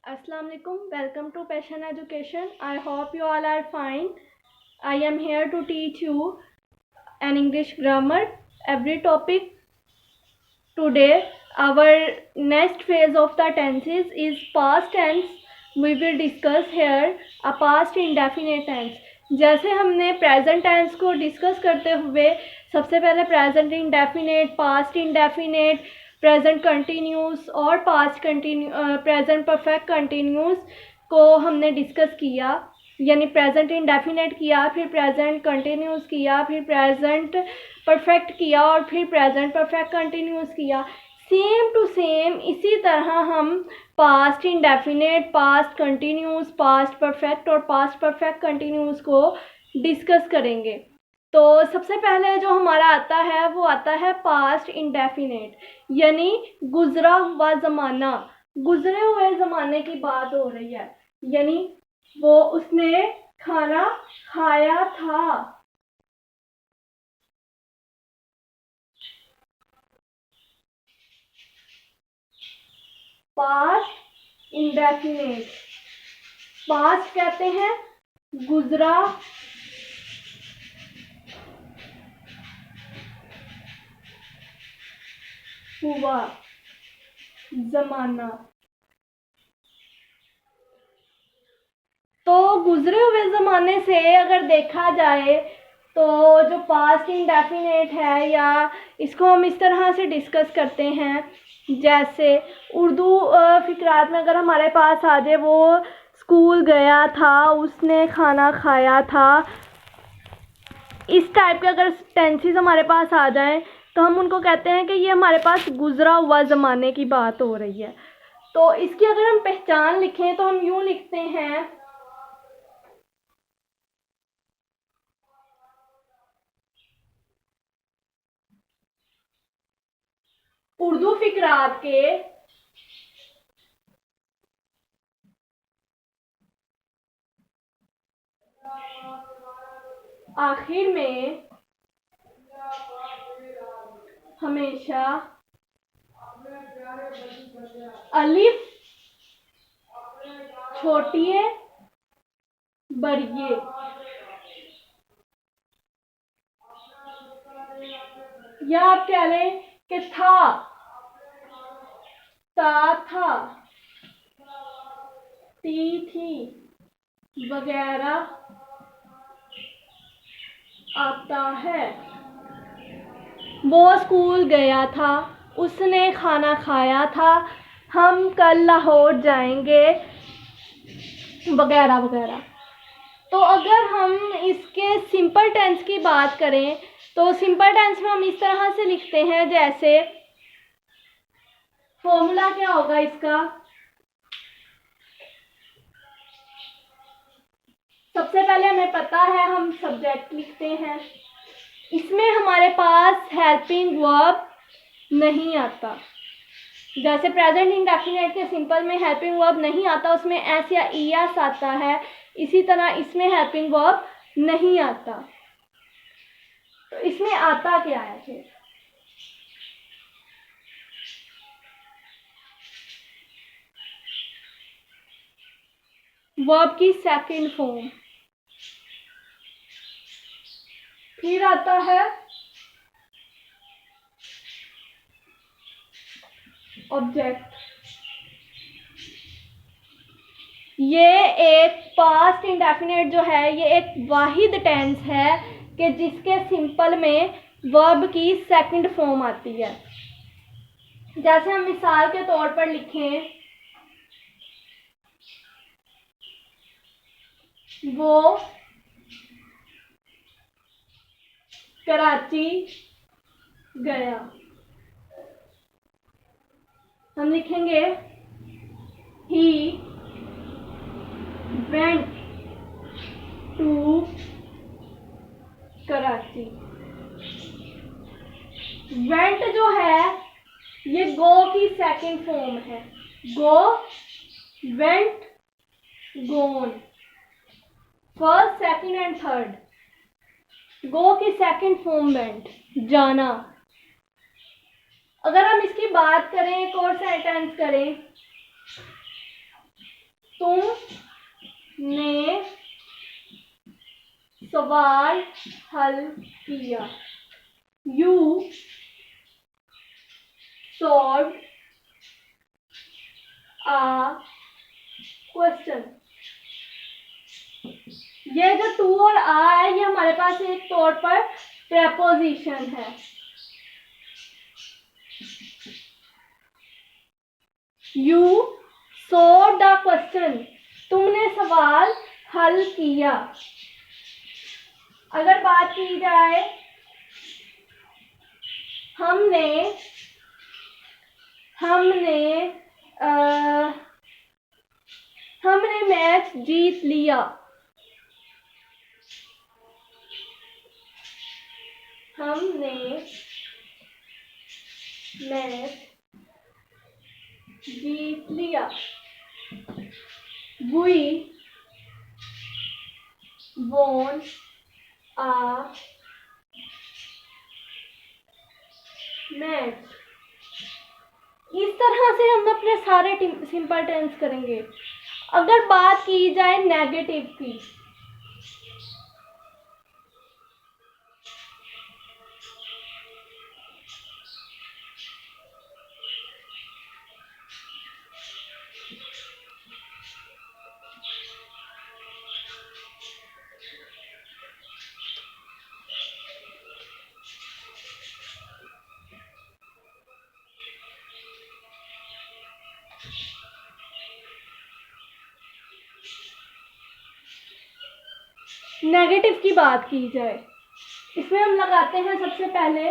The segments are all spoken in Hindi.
Assalamu alaikum. Welcome to Passion Education. I hope you all are fine. I am here to teach you an English grammar. Every topic today. Our next phase of the tenses is past tense. We will discuss here a past indefinite tense. जैसे हमने प्रेजेंट टेंस को डिस्कस करते हुए सबसे पहले present indefinite, past indefinite, present continuous और प्रेजेंट परफेक्ट कंटिन्यूस को हमने डिस्कस किया, यानी प्रेजेंट इंडेफिनेट किया, फिर प्रेजेंट कंटिन्यूस किया, फिर प्रेजेंट परफेक्ट किया और फिर प्रेजेंट परफेक्ट कंटिन्यूस किया। सेम टू सेम इसी तरह हम past indefinite, past continuous, past perfect और पास्ट परफेक्ट कंटिन्यूस को डिस्कस करेंगे। तो सबसे पहले जो हमारा आता है वो आता है पास्ट इंडेफिनेट, यानी गुजरा हुआ ज़माना। गुजरे हुए ज़माने की बात हो रही है, यानी वो उसने खाना खाया था। पास्ट इंडेफिनेट, पास्ट कहते हैं गुजरा हुआ ज़माना। तो गुजरे हुए ज़माने से अगर देखा जाए तो जो पास्ट इंडेफिनेट है, या इसको हम इस तरह से डिस्कस करते हैं, जैसे उर्दू फिक्रात में अगर हमारे पास आ जाए वो स्कूल गया था, उसने खाना खाया था, इस टाइप के अगर टेंसेस हमारे पास आ जाएं तो हम उनको कहते हैं कि ये हमारे पास गुजरा हुआ ज़माने की बात हो रही है। तो इसकी अगर हम पहचान लिखें तो हम यूँ लिखते हैं, उर्दू फिक्रात के आखिर में हमेशा अलिफ छोटिए बड़िए, या आप कह लें कि था, था, थी वगैरह आता है। वो स्कूल गया था, उसने खाना खाया था, हम कल लाहौर जाएंगे, वगैरह वगैरह। तो अगर हम इसके सिंपल टेंस की बात करें तो सिंपल टेंस में हम इस तरह से लिखते हैं, जैसे फॉर्मूला क्या होगा इसका, सबसे पहले हमें पता है हम सब्जेक्ट लिखते हैं, इसमें हमारे पास हेल्पिंग वर्ब नहीं आता। जैसे प्रेजेंट इंडेफिनेट के सिंपल में हेल्पिंग वर्ब नहीं आता, उसमें एस या ईएस आता है, इसी तरह इसमें हेल्पिंग वर्ब नहीं आता। तो इसमें आता क्या है फिर, वर्ब की सेकंड फॉर्म। फिर आता है ऑब्जेक्ट। ये एक पास्ट इंडेफिनेट जो है ये एक वाहिद टेंस है कि जिसके सिंपल में वर्ब की सेकंड फॉर्म आती है। जैसे हम मिसाल के तौर पर लिखें, वो कराची गया, हम लिखेंगे he went to Karachi. Went जो है ये गो की सेकंड फॉर्म है, go, went, gone, first, second and third. Go की सेकंड फॉर्म वेंट, जाना। अगर हम इसकी बात करें, एक और सेंटेंस करें, तुमने सवाल हल किया। You solved a question। ये जो टू और आ है ये हमारे पास एक तौर पर प्रेपोजिशन है। You solved a question। तुमने सवाल हल किया। अगर बात की जाए हमने मैच जीत लिया। हमने मैच जीत लिया। We won a match. इस तरह से हम अपने सारे सिंपल टेंस करेंगे। अगर बात की जाए नेगेटिव की, नेगेटिव की बात की जाए, इसमें हम लगाते हैं सबसे पहले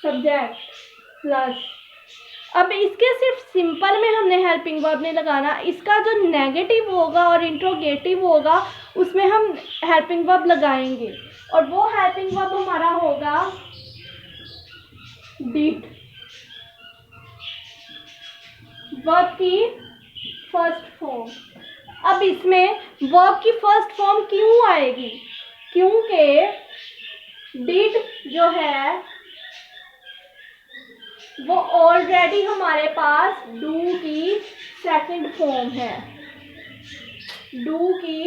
सब्जेक्ट प्लस। अब इसके सिर्फ सिंपल में हमने हेल्पिंग वर्ब नहीं लगाना, इसका जो नेगेटिव होगा और इंट्रोगेटिव होगा उसमें हम हेल्पिंग वर्ब लगाएंगे और वो हेल्पिंग वर्ब हमारा होगा डिड। वर्ब की फर्स्ट फॉर्म। अब इसमें वर्ब की फर्स्ट फॉर्म क्यों आएगी? क्योंकि डिड जो है वो ऑलरेडी हमारे पास डू की सेकंड फॉर्म है। डू की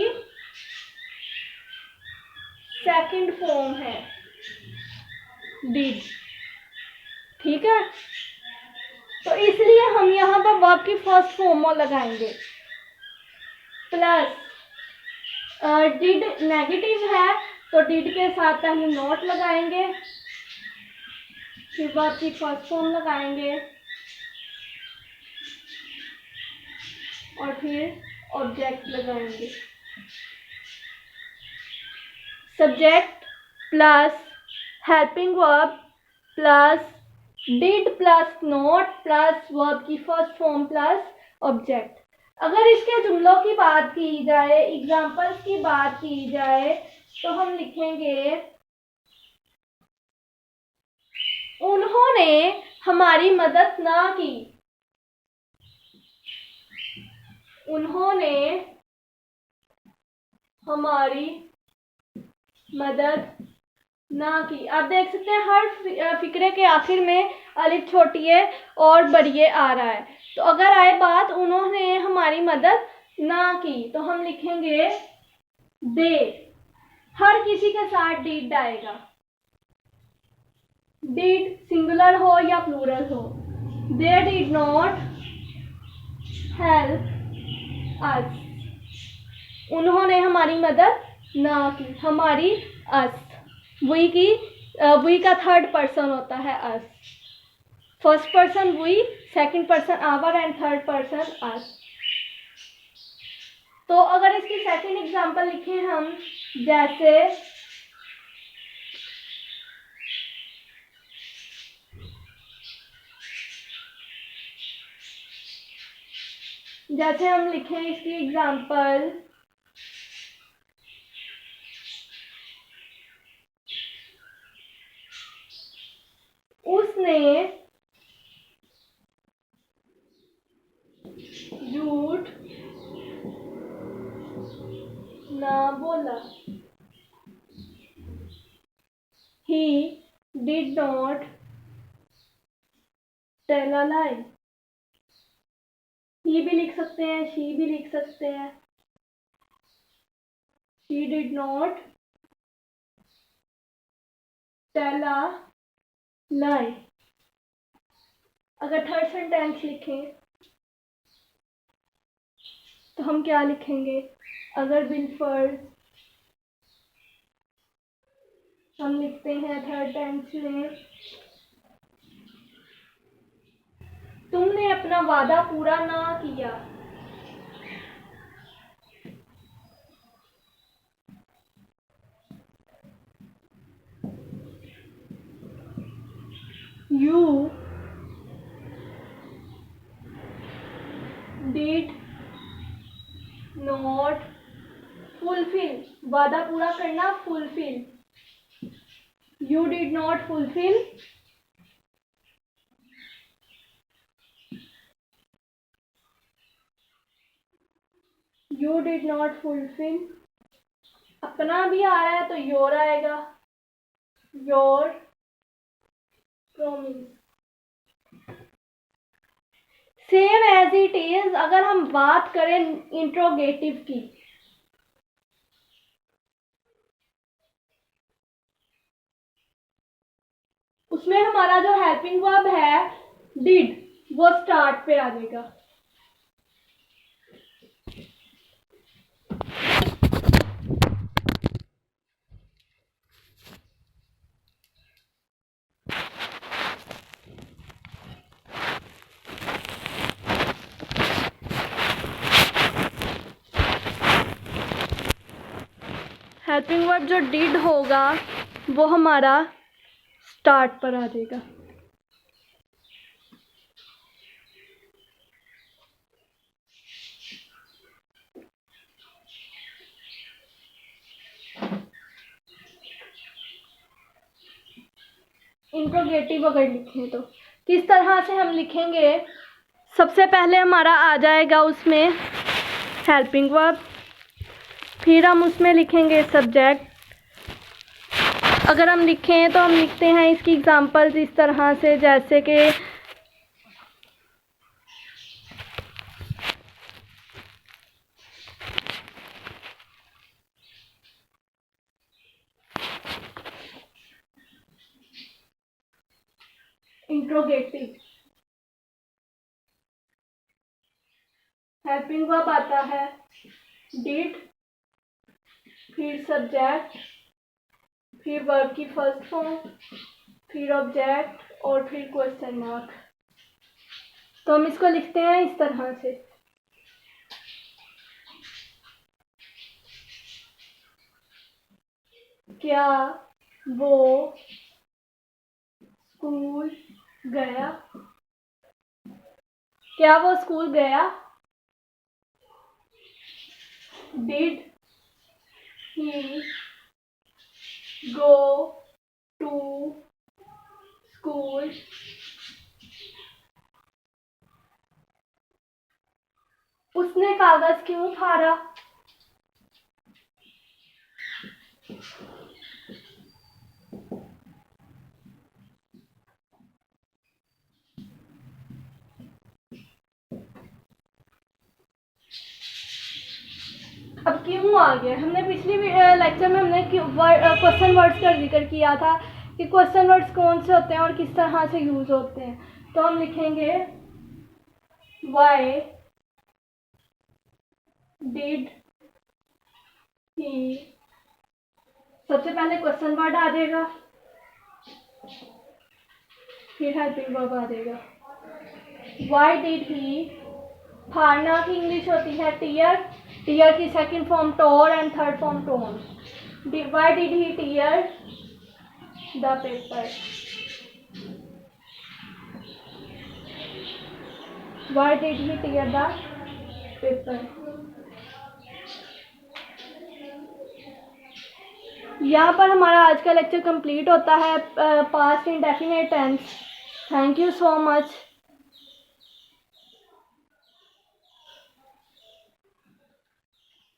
सेकंड फॉर्म है डिड। ठीक है, तो इसलिए हम यहाँ पर वर्ब की फर्स्ट फॉर्म लगाएंगे। प्लस डिड नेगेटिव है तो डिड के साथ पहले नॉट लगाएंगे, फिर वर्ब की फर्स्ट फॉर्म लगाएंगे और फिर ऑब्जेक्ट लगाएंगे। Subject plus helping verb plus did plus not plus verb की फर्स्ट फॉर्म प्लस ऑब्जेक्ट। अगर इसके जुमलों की बात की जाए, एग्जाम्पल्स की बात की जाए, तो हम लिखेंगे उन्होंने हमारी मदद ना की। उन्होंने हमारी मदद ना की। आप देख सकते हैं हर फिक्रे के आखिर में अलिफ छोटी है और बड़िए आ रहा है। तो अगर आए बात उन्होंने हमारी मदद ना की तो हम लिखेंगे दे। हर किसी के साथ डिड आएगा, डिड सिंगुलर हो या प्लूरल हो। They did not help us. उन्होंने हमारी मदद ना की। हमारी अस, वी का थर्ड पर्सन होता है us. First person we, second person our and third person us. तो अगर इसकी सेकंड एग्जांपल लिखें हम, जैसे हम लिखें इसकी एग्जांपल उसने झूठ ना बोला। He did not tell a lie। ही भी लिख सकते हैं, शी भी लिख सकते हैं। She did not tell a lie. अगर थर्ड सेंटेंस लिखें तो हम क्या लिखेंगे? अगर बिलफर्ज हम लिखते हैं थर्ड टेंस में, तुमने अपना वादा पूरा ना किया। You did not fulfill, वादा पूरा करना, fulfill। You did not fulfill you did not fulfill। अपना भी आ रहा है तो योर आएगा, your promise। Same as it is अगर हम बात करें इंट्रोगेटिव की, उसमें हमारा जो हेल्पिंग वर्ब है डिड, वो स्टार्ट पे आ जाएगा। हेल्पिंग वर्ब जो डिड होगा वो हमारा स्टार्ट पर आ जाएगा। इंट्रोगेटिव अगर लिखें तो किस तरह से हम लिखेंगे? सबसे पहले हमारा आ जाएगा उसमें हेल्पिंग वर्ब, फिर हम उसमें लिखेंगे सब्जेक्ट। अगर हम लिखें तो हम लिखते हैं इसकी एग्जांपल्स इस तरह से, जैसे कि इंट्रोगेटिव हेल्पिंग वर्ब आता है डिड, फिर सब्जेक्ट, फिर वर्ब की फर्स्ट फॉर्म, फिर ऑब्जेक्ट और फिर क्वेश्चन मार्क। तो हम इसको लिखते हैं इस तरह से, क्या वो स्कूल गया? क्या वो स्कूल गया? Did he go to school? उसने कागज क्यों फाड़ा? अब क्यों आ गया? हमने पिछली लेक्चर में हमने क्वेश्चन वर्ड्स का जिक्र किया था कि क्वेश्चन वर्ड्स कौन से होते हैं और किस तरह से यूज होते हैं। तो हम लिखेंगे वाई डिड ही, सबसे पहले क्वेश्चन वर्ड आ जाएगा, फिर हेल्पिंग वर्ब आ जाएगा। वाई डिड ही, फाड़ना की इंग्लिश होती है टीयर, टीयर की second form tore and third form torn. Why did he tear the paper? Why did he tear the paper? यहाँ पर हमारा आज का लेक्चर कंप्लीट होता है, past indefinite tense. Thank you so much.